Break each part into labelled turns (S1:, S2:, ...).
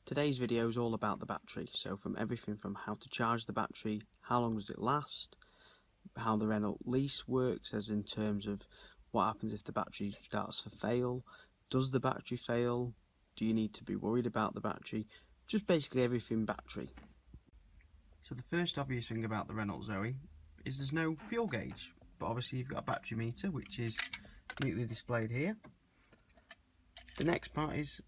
S1: Today's video is all about the battery, so from everything from how to charge the battery, how long does it last, how the Renault lease works as in terms of what happens if the battery starts to fail, does the battery fail, do you need to be worried about the battery, just basically everything battery. So the first obvious thing about the Renault Zoe is there's no fuel gauge, but obviously you've got a battery meter which is neatly displayed here. The next part is,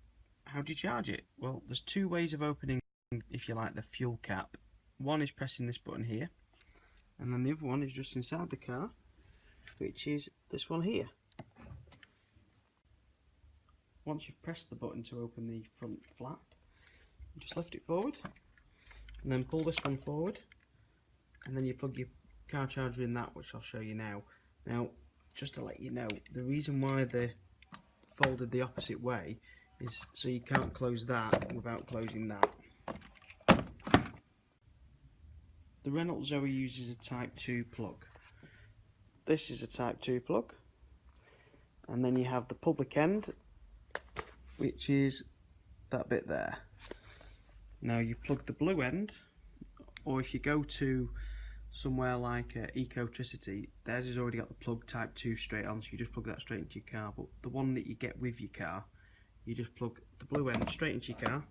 S1: how do you charge it? Well, there's two ways of opening, if you like, the fuel cap. One is pressing this button here, and then the other one is just inside the car, which is this one here. Once you've pressed the button to open the front flap, you just lift it forward and then pull this one forward, and then you plug your car charger in that, which I'll show you now. Now, just to let you know, the reason why they're folded the opposite way is so you can't close that without closing that. The Renault Zoe uses a Type 2 plug. This is a Type 2 plug, and then you have the public end, which is that bit there. Now you plug the blue end, or if you go to somewhere like Ecotricity, theirs has already got the plug Type 2 straight on, so you just plug that straight into your car. But the one that you get with your car, you just plug the blue end straight into your car.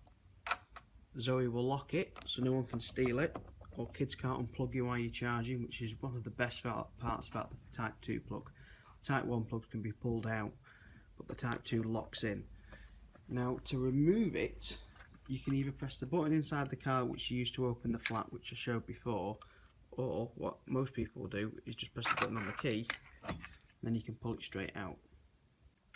S1: Zoe will lock it so no one can steal it, or kids can't unplug you while you're charging, which is one of the best parts about the Type 2 plug. Type 1 plugs can be pulled out, but the Type 2 locks in. Now to remove it, you can either press the button inside the car which you used to open the flap, which I showed before, or what most people will do is just press the button on the key, and then you can pull it straight out.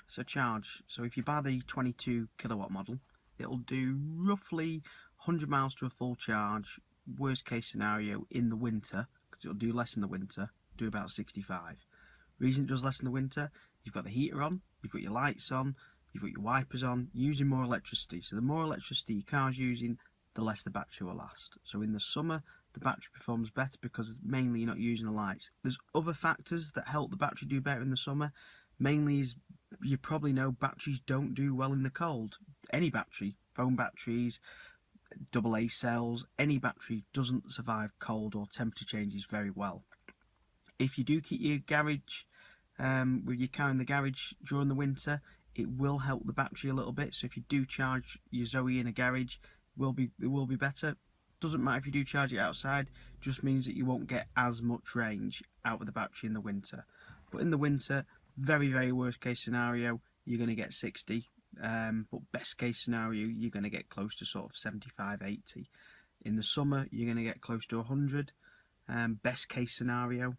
S1: So charge, so if you buy the 22 kilowatt model, it'll do roughly 100 miles to a full charge, worst case scenario in the winter, because it'll do less in the winter, do about 65. Reason it does less in the winter, you've got the heater on, you've got your lights on, you've got your wipers on, using more electricity. So the more electricity your car's using, the less the battery will last. So in the summer, the battery performs better because mainly you're not using the lights. There's other factors that help the battery do better in the summer. Mainly is, you probably know, batteries don't do well in the cold. Any battery, phone batteries, AA cells, any battery doesn't survive cold or temperature changes very well. If you do keep your garage, with your car in the garage during the winter, it will help the battery a little bit. So if you do charge your Zoe in a garage, it will be better. Doesn't matter if you do charge it outside, just means that you won't get as much range out of the battery in the winter. But in the winter, very, very worst case scenario, you're going to get 60. But best case scenario, you're going to get close to sort of 75, 80. In the summer, you're going to get close to 100, best case scenario.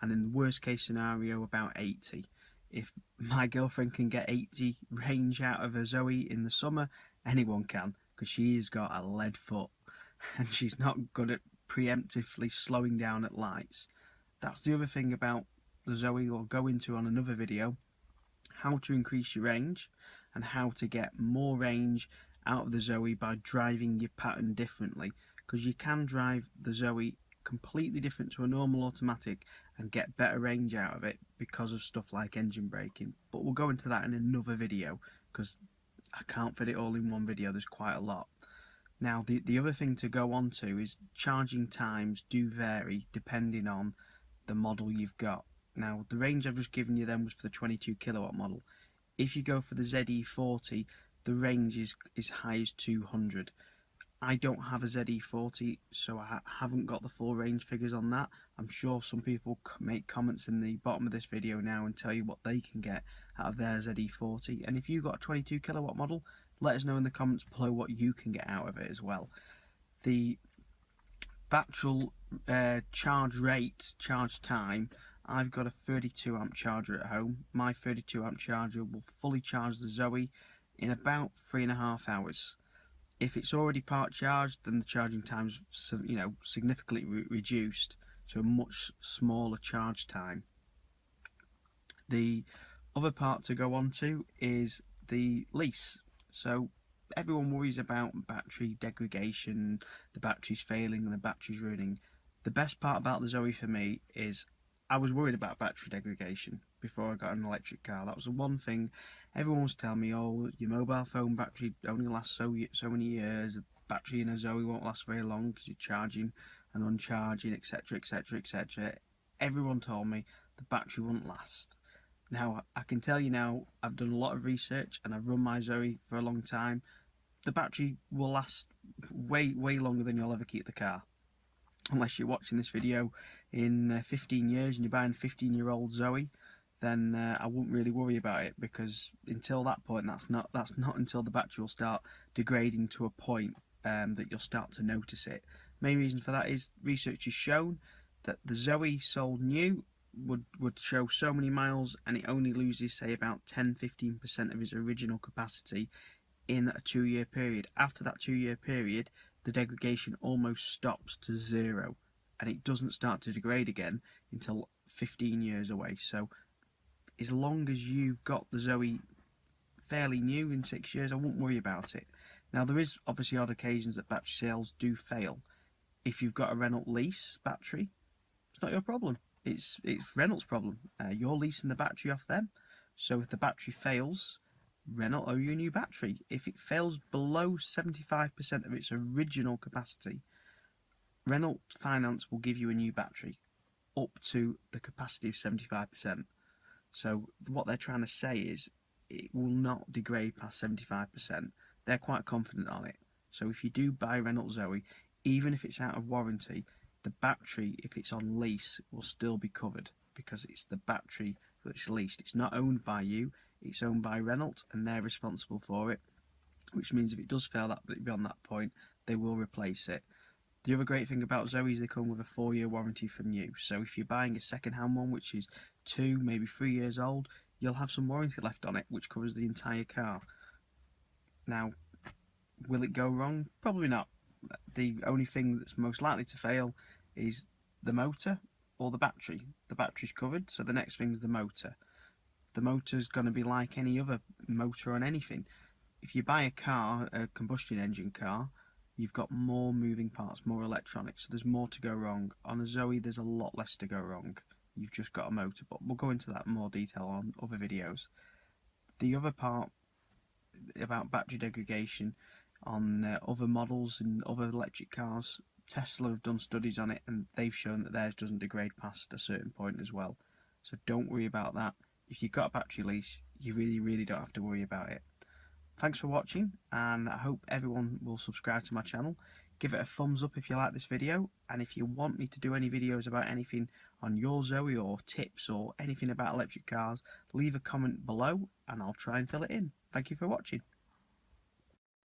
S1: And in the worst case scenario, about 80. If my girlfriend can get 80 range out of her Zoe in the summer, anyone can, because she's got a lead foot and she's not good at preemptively slowing down at lights. That's the other thing about the Zoe we'll go into on another video, how to increase your range and how to get more range out of the Zoe by driving your pattern differently, because you can drive the Zoe completely different to a normal automatic and get better range out of it because of stuff like engine braking. But we'll go into that in another video because I can't fit it all in one video, there's quite a lot. Now the other thing to go on to is charging times do vary depending on the model you've got. Now the range I've just given you then was for the 22 kilowatt model. If you go for the ZE40, the range is as high as 200. I don't have a ZE40, so I haven't got the full range figures on that. I'm sure some people make comments in the bottom of this video now and tell you what they can get out of their ZE40. And if you've got a 22 kilowatt model, let us know in the comments below what you can get out of it as well. The actual charge rate, charge time, I've got a 32 amp charger at home. My 32 amp charger will fully charge the Zoe in about 3.5 hours. If it's already part charged, then the charging time's significantly reduced to a much smaller charge time. The other part to go on to is the lease. So everyone worries about battery degradation, the battery's failing and the battery's ruining. The best part about the Zoe for me is I was worried about battery degradation before I got an electric car. That was the one thing Everyone was telling me, oh, your mobile phone battery only lasts so many years, the battery in a Zoe won't last very long because you're charging and uncharging, etc, etc, etc. Everyone told me the battery wouldn't last. Now, I can tell you now, I've done a lot of research and I've run my Zoe for a long time. The battery will last way longer than you'll ever keep the car. Unless you're watching this video in 15 years and you're buying a 15-year-old Zoe, then I wouldn't really worry about it, because until that point, that's not until the battery will start degrading to a point that you'll start to notice it. Main reason for that is research has shown that the Zoe sold new would show so many miles, and it only loses, say, about 10-15% of its original capacity in a 2-year period. After that 2-year period, the degradation almost stops to zero, and it doesn't start to degrade again until 15 years away. So as long as you've got the Zoe fairly new in 6 years, I won't worry about it. Now, there is obviously odd occasions that battery sales do fail. If you've got a Renault lease battery, it's not your problem. It's Renault's problem. You're leasing the battery off them. So if the battery fails, Renault owe you a new battery. If it fails below 75% of its original capacity, Renault Finance will give you a new battery up to the capacity of 75%. So what they're trying to say is it will not degrade past 75%. They're quite confident on it. So if you do buy Renault Zoe, even if it's out of warranty, the battery, if it's on lease, will still be covered, because it's the battery that's leased. It's not owned by you, it's owned by Renault, and they're responsible for it, which means if it does fail beyond that point, they will replace it. The other great thing about Zoe is they come with a 4-year warranty from you. So if you're buying a second-hand one, which is 2, maybe 3 years old, you'll have some warranty left on it, which covers the entire car. Now, will it go wrong? Probably not. The only thing that's most likely to fail is the motor or the battery. The battery's covered, so the next thing is the motor. The motor's going to be like any other motor on anything. If you buy a car, a combustion engine car, you've got more moving parts, more electronics, so there's more to go wrong. On a Zoe, there's a lot less to go wrong. You've just got a motor, but we'll go into that in more detail on other videos. The other part about battery degradation on other models and other electric cars, Tesla have done studies on it, and they've shown that theirs doesn't degrade past a certain point as well. So don't worry about that. If you've got a battery lease, you really don't have to worry about it. Thanks for watching, and I hope everyone will subscribe to my channel. Give it a thumbs up if you like this video, and if you want me to do any videos about anything on your Zoe or tips or anything about electric cars, leave a comment below and I'll try and fill it in. Thank you for watching.